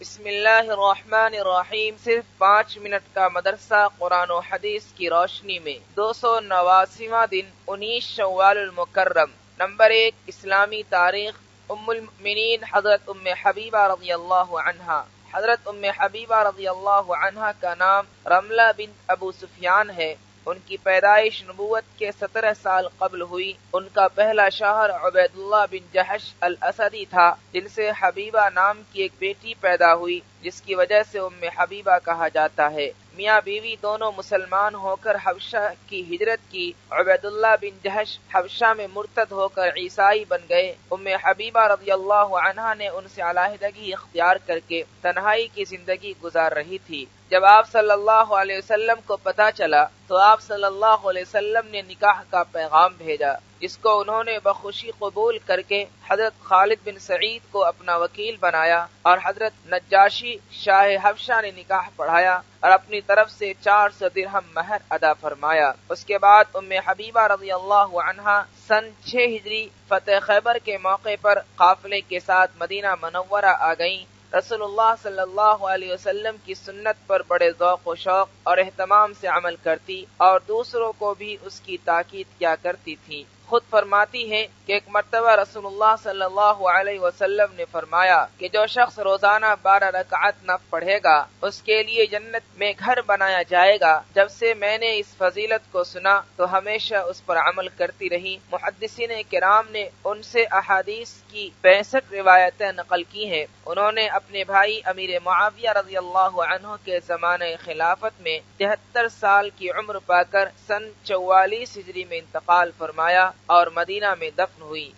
بسم اللہ الرحمن الرحیم۔ صرف 5 منٹ کا مدرسہ قرآن و حدیث کی روشنی میں 289واں دن 19 شوال المکرم۔ نمبر 1، اسلامی تاریخ۔ ام المؤمنین حضرت ام حبیبہ رضی اللہ عنہا۔ حضرت ام حبیبہ رضی اللہ عنہا کا نام رملہ بنت ابو سفیان ہے۔ ان کی پیدائش نبوت کے 17 سال قبل ہوئی۔ ان کا پہلا شوہر عبید اللہ بن جحش الاسدی تھا، جن سے حبیبہ نام کی ایک بیٹی پیدا ہوئی، جس کی وجہ سے ام حبیبہ کہا جاتا ہے۔ میاں بیوی دونوں مسلمان ہو کر حبشہ کی ہجرت کی۔ عبید اللہ بن جحش حبشہ میں مرتد ہو کر عیسائی بن گئے۔ ام حبیبہ رضی اللہ عنہا نے ان سے علیحدگی اختیار کر کے تنہائی کی زندگی گزار رہی تھی۔ جب آپ صلی اللہ علیہ وسلم کو پتہ چلا تو آپ صلی اللہ علیہ وسلم نے نکاح کا پیغام بھیجا، جس کو انہوں نے بخوشی قبول کر کے حضرت خالد بن سعید کو اپنا وکیل بنایا، اور حضرت نجاشی شاہ حبشہ نے نکاح پڑھایا اور اپنی طرف سے 400 درہم مہر ادا فرمایا۔ اس کے بعد ام حبیبہ رضی اللہ عنہا سن 6 ہجری فتح خیبر کے موقع پر قافلے کے ساتھ مدینہ منورہ آ گئیں۔ رسول اللہ صلی اللہ علیہ وسلم کی سنت پر بڑے ذوق و شوق اور اہتمام سے عمل کرتی اور دوسروں کو بھی اس کی تاکید کیا کرتی تھی۔ خود فرماتی ہیں کہ ایک مرتبہ رسول اللہ صلی اللہ علیہ وسلم نے فرمایا کہ جو شخص روزانہ 12 رکعت نفل پڑھے گا اس کے لیے جنت میں گھر بنایا جائے گا۔ جب سے میں نے اس فضیلت کو سنا تو ہمیشہ اس پر عمل کرتی رہی۔ محدثین کرام نے ان سے احادیث کی 65 روایتیں نقل کی ہیں۔ انہوں نے اپنے بھائی امیر معاویہ رضی اللہ عنہ کے زمانہ خلافت میں 73 سال کی عمر پا کر سن 44 ہجری میں انتقال فرمایا اور مدینہ میں دفن ہوئی۔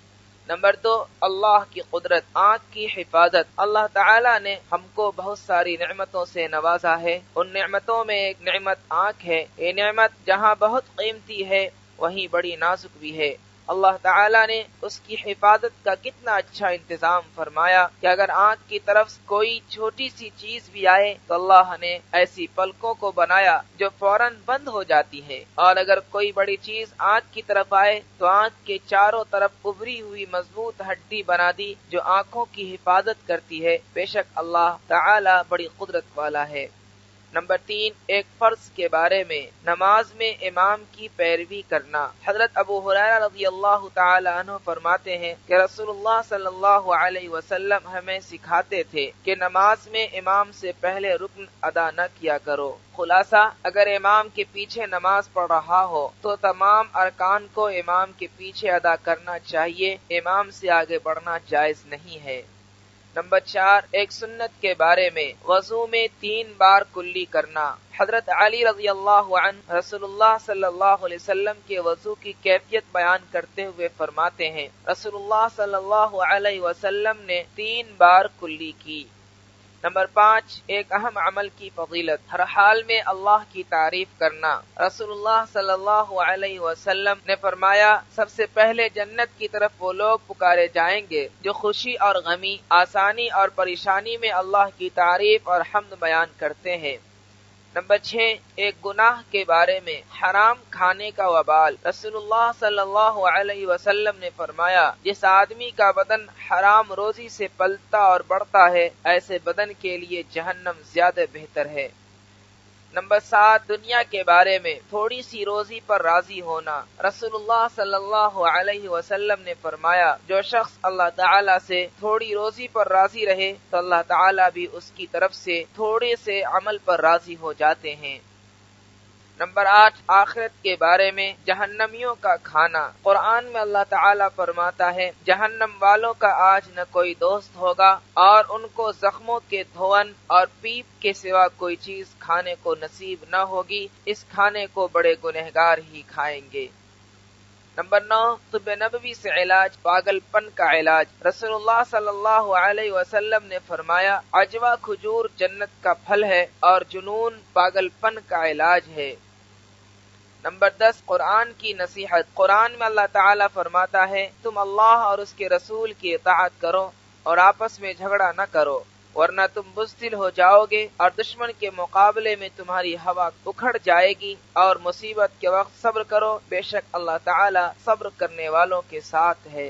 نمبر 2، اللہ کی قدرت، آنکھ کی حفاظت۔ اللہ تعالی نے ہم کو بہت ساری نعمتوں سے نوازا ہے۔ ان نعمتوں میں ایک نعمت آنکھ ہے۔ یہ نعمت جہاں بہت قیمتی ہے وہیں بڑی نازک بھی ہے۔ اللہ تعالی نے اس کی حفاظت کا کتنا اچھا انتظام فرمایا کہ اگر آنکھ کی طرف کوئی چھوٹی سی چیز بھی آئے تو اللہ نے ایسی پلکوں کو بنایا جو فوراً بند ہو جاتی ہے، اور اگر کوئی بڑی چیز آنکھ کی طرف آئے تو آنکھ کے چاروں طرف ابھری ہوئی مضبوط ہڈی بنا دی جو آنکھوں کی حفاظت کرتی ہے۔ بے شک اللہ تعالی بڑی قدرت والا ہے۔ نمبر 3، ایک فرض کے بارے میں، نماز میں امام کی پیروی کرنا۔ حضرت ابو ہریرہ رضی اللہ تعالی عنہ فرماتے ہیں کہ رسول اللہ صلی اللہ علیہ وسلم ہمیں سکھاتے تھے کہ نماز میں امام سے پہلے رکن ادا نہ کیا کرو۔ خلاصہ، اگر امام کے پیچھے نماز پڑھ رہا ہو تو تمام ارکان کو امام کے پیچھے ادا کرنا چاہیے، امام سے آگے بڑھنا جائز نہیں ہے۔ نمبر 4، ایک سنت کے بارے میں، وضو میں 3 بار کلی کرنا۔ حضرت علی رضی اللہ عنہ رسول اللہ صلی اللہ علیہ وسلم کے وضو کی کیفیت بیان کرتے ہوئے فرماتے ہیں، رسول اللہ صلی اللہ علیہ وسلم نے 3 بار کلی کی۔ نمبر 5، ایک اہم عمل کی فضیلت، ہر حال میں اللہ کی تعریف کرنا۔ رسول اللہ صلی اللہ علیہ وسلم نے فرمایا، سب سے پہلے جنت کی طرف وہ لوگ پکارے جائیں گے جو خوشی اور غمی، آسانی اور پریشانی میں اللہ کی تعریف اور حمد بیان کرتے ہیں۔ نمبر 6، ایک گناہ کے بارے میں، حرام کھانے کا وبال۔ رسول اللہ صلی اللہ علیہ وسلم نے فرمایا، جس آدمی کا بدن حرام روزی سے پلتا اور بڑھتا ہے، ایسے بدن کے لیے جہنم زیادہ بہتر ہے۔ نمبر 7، دنیا کے بارے میں، تھوڑی سی روزی پر راضی ہونا۔ رسول اللہ صلی اللہ علیہ وسلم نے فرمایا، جو شخص اللہ تعالی سے تھوڑی روزی پر راضی رہے تو اللہ تعالی بھی اس کی طرف سے تھوڑے سے عمل پر راضی ہو جاتے ہیں۔ نمبر 8، آخرت کے بارے میں، جہنمیوں کا کھانا۔ قرآن میں اللہ تعالیٰ فرماتا ہے، جہنم والوں کا آج نہ کوئی دوست ہوگا اور ان کو زخموں کے دھون اور پیپ کے سوا کوئی چیز کھانے کو نصیب نہ ہوگی، اس کھانے کو بڑے گنہگار ہی کھائیں گے۔ نمبر 9، طب نبوی سے علاج، پاگل پن کا علاج۔ رسول اللہ صلی اللہ علیہ وسلم نے فرمایا، عجوہ کھجور جنت کا پھل ہے اور جنون پاگل پن کا علاج ہے۔ نمبر 10، قرآن کی نصیحت۔ قرآن میں اللہ تعالیٰ فرماتا ہے، تم اللہ اور اس کے رسول کی اطاعت کرو اور آپس میں جھگڑا نہ کرو، ورنہ تم بزدل ہو جاؤ گے اور دشمن کے مقابلے میں تمہاری ہوا اکھڑ جائے گی، اور مصیبت کے وقت صبر کرو، بے شک اللہ تعالیٰ صبر کرنے والوں کے ساتھ ہے۔